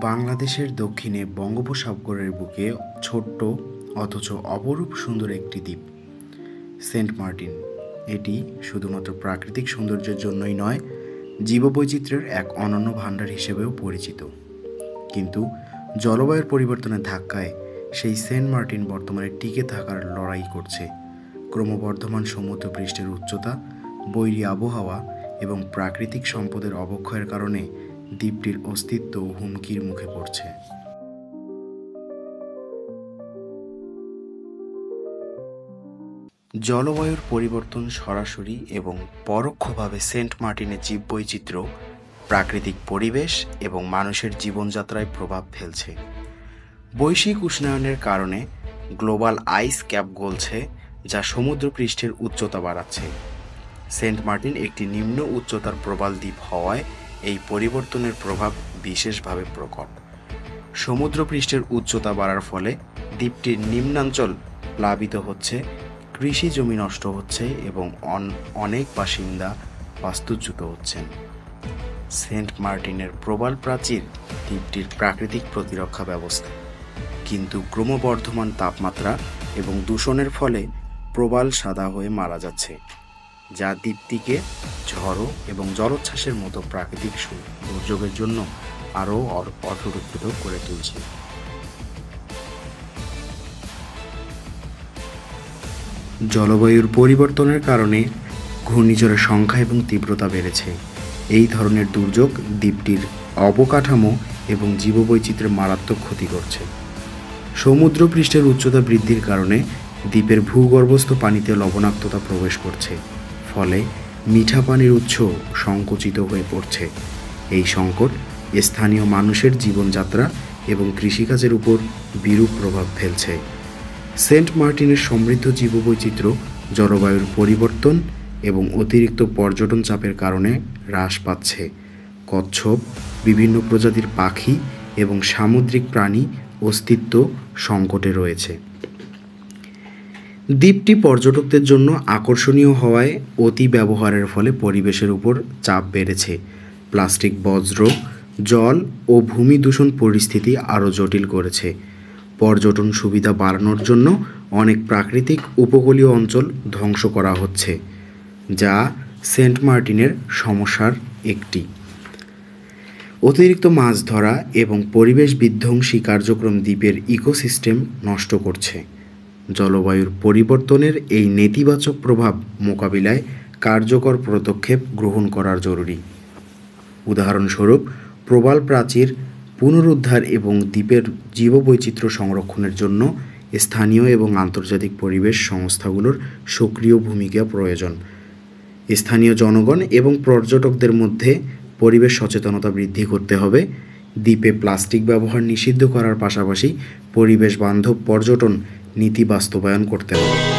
বাংলাদেশের দক্ষিণে বঙ্গোপসাগরের বুকে ছোট্ট অথচ অপরূপ সুন্দর একটি দ্বীপ সেন্ট মার্টিন। এটি শুধুমাত্র প্রাকৃতিক সৌন্দর্যের জন্যই নয়, জীববৈচিত্র্যের এক অনন্য ভাণ্ডার হিসেবেও পরিচিত। কিন্তু জলবায়ুর পরিবর্তনের ধাক্কায় সেই সেন্ট মার্টিন বর্তমানে টিকে থাকার লড়াই করছে। ক্রমবর্ধমান সমুদ্রপৃষ্ঠের উচ্চতা, বৈরী আবহাওয়া এবং প্রাকৃতিক সম্পদের অবক্ষয়ের কারণে দ্বীপটির অস্তিত্ব হুমকির মুখে পড়ছে। জলবায়ুর পরিবর্তন সরাসরি এবং পরোক্ষভাবে সেন্ট মার্টিনের জীববৈচিত্র্য, প্রাকৃতিক পরিবেশ এবং মানুষের জীবনযাত্রায় প্রভাব ফেলছে। বৈশ্বিক উষ্ণায়নের কারণে গ্লোবাল আইস ক্যাপ গলছে, যা সমুদ্রপৃষ্ঠের উচ্চতা বাড়াচ্ছে। সেন্ট মার্টিন একটি নিম্ন উচ্চতার প্রবাল দ্বীপ হওয়ায় এই পরিবর্তনের প্রভাব বিশেষভাবে প্রকট। সমুদ্রপৃষ্ঠের উচ্চতা বাড়ার ফলে দ্বীপটির নিম্নাঞ্চল প্লাবিত হচ্ছে, কৃষি জমি নষ্ট হচ্ছে এবং অনেক বাসিন্দা বাস্তুচ্যুত হচ্ছেন। সেন্ট মার্টিনের প্রবাল প্রাচীর দ্বীপটির প্রাকৃতিক প্রতিরক্ষা ব্যবস্থা, কিন্তু ক্রমবর্ধমান তাপমাত্রা এবং দূষণের ফলে প্রবাল সাদা হয়ে মারা যাচ্ছে, যা দ্বীপটিকে ঝড়ো এবং জলোচ্ছ্বাসের মতো প্রাকৃতিক দুর্যোগের জন্য আরও অসুরক্ষিত করে তুলছে। জলবায়ুর পরিবর্তনের কারণে ঘূর্ণিঝড়ের সংখ্যা এবং তীব্রতা বেড়েছে। এই ধরনের দুর্যোগ দ্বীপটির অবকাঠামো এবং জীববৈচিত্র্যের মারাত্মক ক্ষতি করছে। সমুদ্রপৃষ্ঠের উচ্চতা বৃদ্ধির কারণে দ্বীপের ভূগর্ভস্থ পানিতে লবণাক্ততা প্রবেশ করছে, ফলে মিঠা পানির উৎস সংকুচিত হয়ে পড়ছে। এই সংকট স্থানীয় মানুষের জীবনযাত্রা এবং কৃষিকাজের উপর বিরূপ প্রভাব ফেলছে। সেন্ট মার্টিনের সমৃদ্ধ জীববৈচিত্র্য জলবায়ুর পরিবর্তন এবং অতিরিক্ত পর্যটন চাপের কারণে হ্রাস পাচ্ছে। কচ্ছপ, বিভিন্ন প্রজাতির পাখি এবং সামুদ্রিক প্রাণী অস্তিত্ব সংকটে রয়েছে। দ্বীপটি পর্যটকদের জন্য আকর্ষণীয় হওয়ায় অতি ব্যবহারের ফলে পরিবেশের উপর চাপ বেড়েছে। প্লাস্টিক বর্জ্য, জল ও ভূমি দূষণ পরিস্থিতি আরও জটিল করেছে। পর্যটন সুবিধা বাড়ানোর জন্য অনেক প্রাকৃতিক উপকূলীয় অঞ্চল ধ্বংস করা হচ্ছে, যা সেন্ট মার্টিনের সমস্যার একটি। অতিরিক্ত মাছ ধরা এবং পরিবেশ বিধ্বংসী কার্যক্রম দ্বীপের ইকোসিস্টেম নষ্ট করছে। জলবায়ুর পরিবর্তনের এই নেতিবাচক প্রভাব মোকাবিলায় কার্যকর পদক্ষেপ গ্রহণ করা জরুরি। উদাহরণস্বরূপ, প্রবাল প্রাচীর পুনরুদ্ধার এবং দ্বীপের জীববৈচিত্র্য সংরক্ষণের জন্য স্থানীয় এবং আন্তর্জাতিক পরিবেশ সংস্থাগুলোর সক্রিয় ভূমিকা প্রয়োজন। স্থানীয় জনগণ এবং পর্যটকদের মধ্যে পরিবেশ সচেতনতা বৃদ্ধি করতে হবে। দ্বীপে প্লাস্টিক ব্যবহার নিষিদ্ধ করার পাশাপাশি পরিবেশ বান্ধব পর্যটন নীতি বাস্তবায়ন করতে হবে।